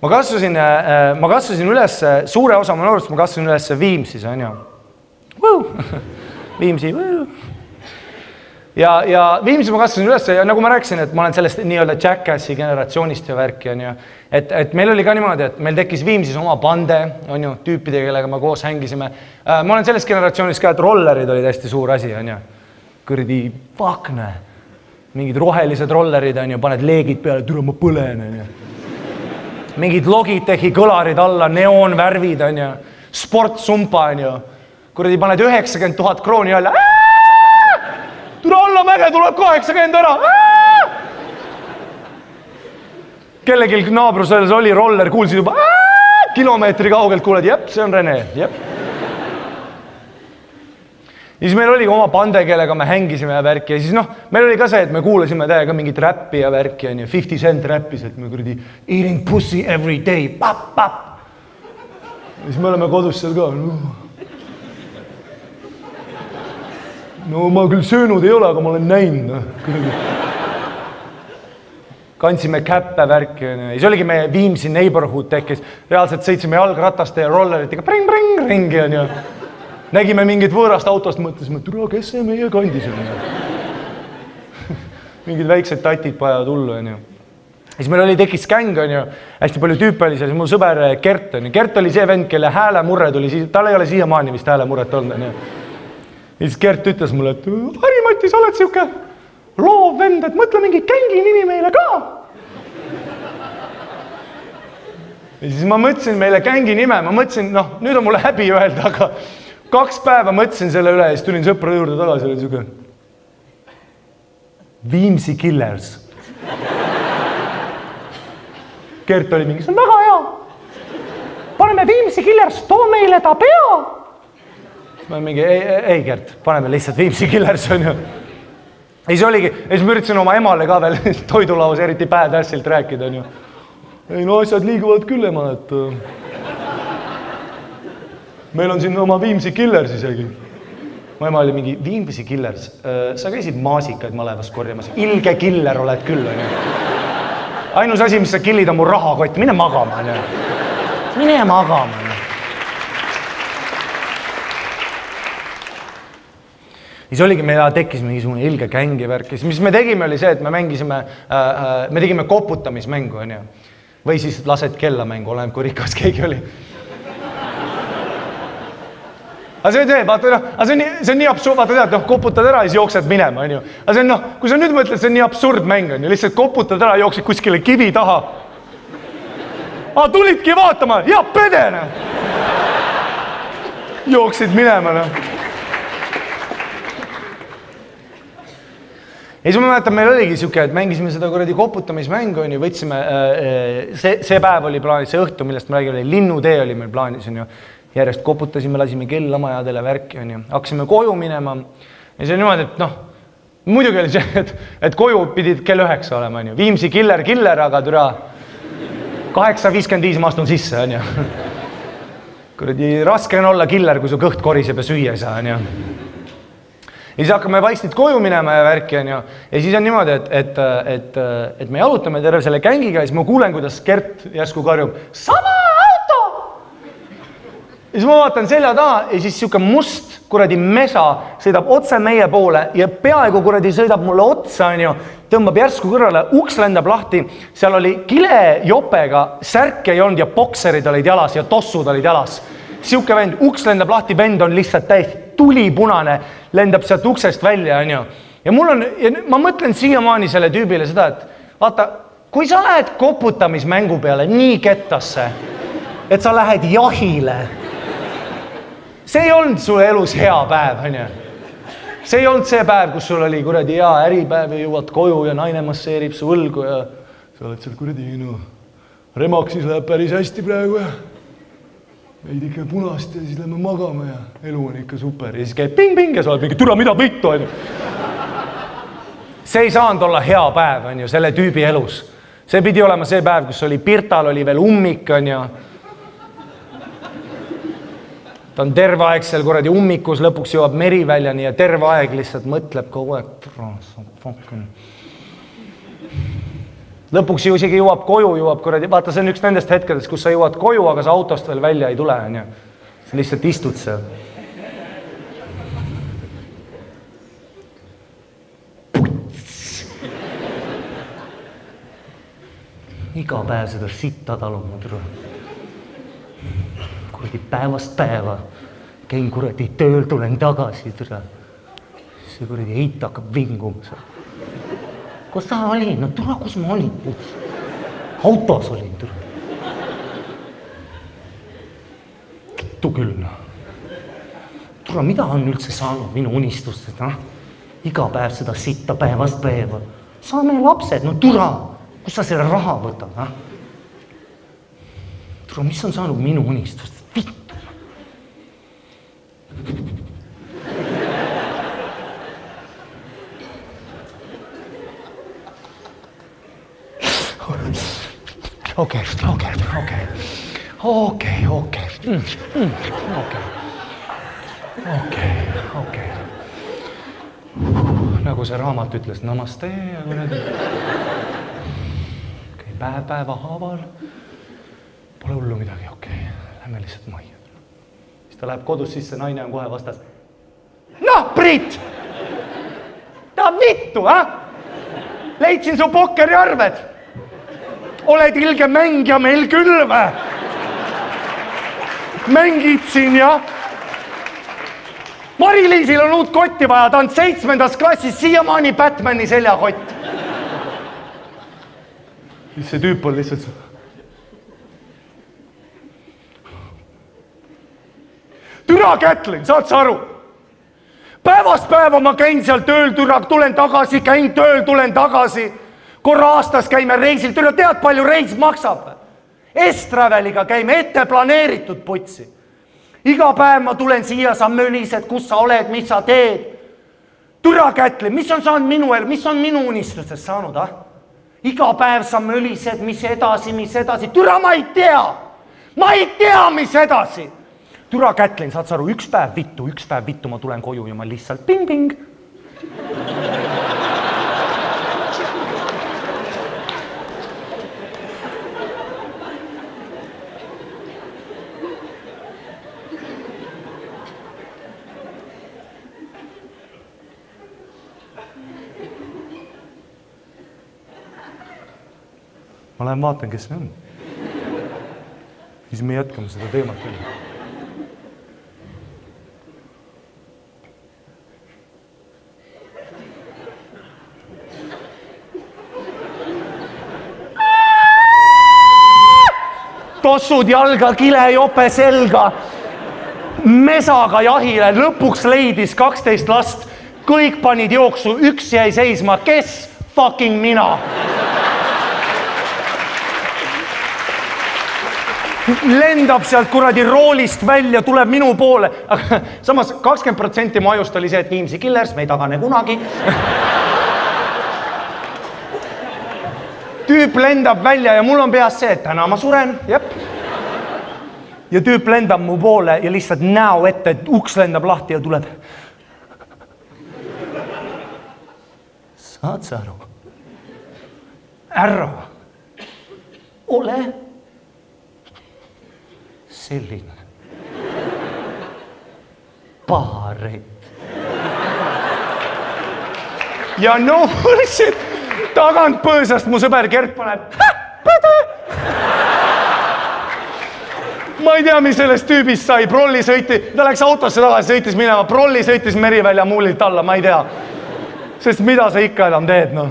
ma kasvasin üles, suure osa ma noorust, ma kasvasin üles Viimsis, on ju. Viimsi. Ja Viimsis ma kasvasin üles ja nagu ma rääkisin, et ma olen sellest nii-öelda Jackassi generatsioonist ja värki, on ju. Et meil oli ka niimoodi, et meil tekkis Viimsis oma bande, on ju, tüüpidega, kellega me koos hängisime. Ma olen selles generatsioonis ka, et rollerid olid hästi suur asi, on ju. Kõrdi pakne. Mingid rohelised rollerid, on ju, paned leegid peale, türa ma põlen, on ju. Mingid Logitechi kõlarid alla, neoonvärvid, on ju. Sportsumpa, on ju. Kõrdi paned 90 000 krooni alla. Türa alla mäge tuleb 80 ära. Kellegil naabruses oli roller, kuulsid juba kilomeetri kaugelt, kuuled, jep, see on Rene, jep. Ja siis meil oli oma bande, kellega me hängisime ja värki. Ja siis meil oli ka see, et me kuulasime täiega mingit räppi ja värki, on ju. 50 Cent räppis, et me kuradi eating pussy every day, pap. Ja siis me oleme kodus seal ka. No ma küll söönud ei ole, aga ma olen näinud. Kandsime käppe värki. Ja see oligi meie Viimsi neighborhood tekkis. Reaalselt sõitsime jalgrataste ja rolleritega ringi. On ju. Nägime mingid võõrast autost, mõtlesime, et kes see meie kandis on. Mingid väiksed tatid pajavad hullu. On ju. Ja siis meil tekkis gäng, on ju. Hästi palju tüüpe oli seal. Mu sõber Gert on ju. Gert oli see vend, kelle häälemurre tuli. Tal ei ole siiamaani vist häälemurret olnud. On ju. Ja siis Gert ütles mulle, et Harimati, sa oled siuke loov vend, et mõtle mingi gängi nimi meile ka. Ja siis ma mõtlesin meile gängi nime, ma mõtlesin, nüüd on mulle häbi öelda, aga 2 päeva mõtlesin selle üle ja siis tulin sõprade juurde tagasi, oli siuke Viimsi Killers. Gert oli mingi, see on väga hea. Paneme Viimsi Killers, too meile ta pea. Ma mingi, ei Gert, paneme lihtsalt Viimsi Killers, on ju. Ja siis oligi, ja siis ma üritasin oma emale ka veel toidulaus eriti badassilt rääkida, on ju. Ei, asjad liiguvad küll, ema, et meil on siin oma Viimsi Killers isegi. Mu ema oli mingi, Viimsi Killers, sa käisid maasikaid malevas korjamas, ilge killer oled küll, on ju. Ainus asi, mis sa killid on mu rahakott, mine magama, on ju. Mine magama, on ju. Siis oligi, meil tekkis mingisugune ilge gängi värk. Mis me tegime oli see, et me tegime koputamismängu, on ju. Või siis lased kella mängu, oleneb kui rikas keegi oli. Aga see on see, vaata, see on nii absurd, vaata tead, koputad ära ja siis jooksed minema, on ju. Aga see on, kui sa nüüd mõtled, see on nii absurd mäng, on ju. Lihtsalt koputad ära ja jooksid kuskile kivi taha. Tulidki vaatama, ja pedene! Jooksid minema, Ja siis ma mäletan, meil oligi siuke, et mängisime seda kuradi koputamismängu, on ju, võtsime, see päev oli plaanis, see õhtu, millest me räägime, linnutee oli meil plaanis, on ju, järjest koputasime, lasime kellamajadele värki, on ju, hakkasime koju minema ja see on niimoodi, et muidugi oli see, et koju pidid kell 9 olema, on ju, Viimsi killer, aga türa 8.55 ma astun sisse, on ju. Kuradi raske on olla killer, kui su kõht koriseb ja süüa ei saa, on ju. Ja siis hakkame vaikselt koju minema ja värki, on ju. Ja siis on niimoodi, et me jalutame terve selle gängiga ja siis ma kuulen, kuidas Gert järsku karjub, sama auto! Ja siis ma vaatan selja taha ja siis siuke must kuradi mesa sõidab otse meie poole ja peaaegu kuradi sõidab mulle otsa, on ju, tõmbab järsku kõrvale, uks lendab lahti, seal oli kilejopega, särk ei olnud ja bokserid olid jalas ja tossud olid jalas. Siuke vend, uks lendab lahti, vend on lihtsalt täiesti tulipunane, lendab sealt uksest välja, on ju. Ja ma mõtlen siiamaani selle tüübile seda, et vaata, kui sa lähed koputamismängu peale nii kettasse, et sa lähed jahile, see ei olnud sulle elus hea päev, on ju. See ei olnud see päev, kus sul oli kuradi hea äripäev ja jõuad koju ja naine masseerib su õlgu ja sa oled seal kuradi, remaksis läheb päris hästi praegu ja veid ikka punast ja siis lähme magama ja elu on ikka super. Ja siis käib ping-ping ja sa oled mingi türa, mida vittu, on ju. See ei saanud olla hea päev, on ju, selle tüübi elus. See pidi olema see päev, kus oli Pirtal, oli veel ummik, on ju. Ta on terve aeg seal kuradi ummikus, lõpuks jõuab Meriväljani ja terve aeg lihtsalt mõtleb kogu aeg. lõpuks ju isegi jõuab koju, vaata, see on üks nendest hetkedest, kus sa jõuad koju, aga sa autost veel välja ei tule, on ju. Sa lihtsalt istud seal. Iga päev seda sitta taluma, kuradi päevast päeva. Käin kuradi tööl, tulen tagasi, see kuradi heit hakkab vinguma. Kus sa olin? No tule, kus ma olin? Autos olin. Kittu küll. Tule, mida on üldse saanud minu unistustest? Iga päev seda sitta päevast päeva. Saame lapsed, no tule. Kus sa selle raha võtad? Tule, mis on saanud minu unistustest? Vittu. Okei. Nagu see raamat ütles, namaste. Päev päeva haaval. Pole hullu midagi, okei. Lähme lihtsalt majja. Siis ta läheb kodus sisse, naine on kohe vastas. Noh, Priit! Ta vittu, Leidsin su pokkeriarved. Oled ilge mängija meil küll või? Mängid siin, jah? Mari-Liisil on uut kotti vaja, ta on 7. klassis, siiamaani Batmani seljakott. See tüüp on lihtsalt see. Türa Kätlin, saad sa aru? Päevast päeva ma käin seal tööl, tulen tagasi, käin tööl, tulen tagasi. Korra aastas käime reisil, türa tead palju reis maksab? S-Traveliga käime ette planeeritud putsi. Iga päev ma tulen siia, sa mölised, kus sa oled, mis sa teed. Türa Kätlin, mis on saanud minu elu, mis on minu unistustest saanud, Iga päev sa mölised, mis edasi. Türa, ma ei tea, mis edasi. Türa Kätlin, saad sa aru, üks päev vittu, ma tulen koju ja ma lihtsalt ping-ping. Ma lähen vaatan, kes see on. Siis me jätkame seda teemat üle. Tossud jalga, kile jope selga. Mesaga jahile, lõpuks leidis 12 last. Kõik panid jooksu, üks jäi seisma. Kes? Fucking mina. Lendab sealt kuradi roolist välja, tuleb minu poole. Samas 20% mu ajust oli see, et Viimsi Killers, me ei tagane kunagi. Tüüp lendab välja ja mul on peas see, et täna ma suren. Jep. Ja tüüp lendab mu poole ja lihtsalt näo ette, et uks lendab lahti ja tuleb. Saad sa aru? Ära. Ole selline paharet. Ja no, tagant põõsast mu sõber Gert paneb. Ma ei tea, mis sellest tüübist sai. Prolli sõiti, ta läks autosse tagasi, sõitis minema. Prolli sõitis Merivälja muulilt alla, ma ei tea. Sest mida sa ikka enam teed, noh?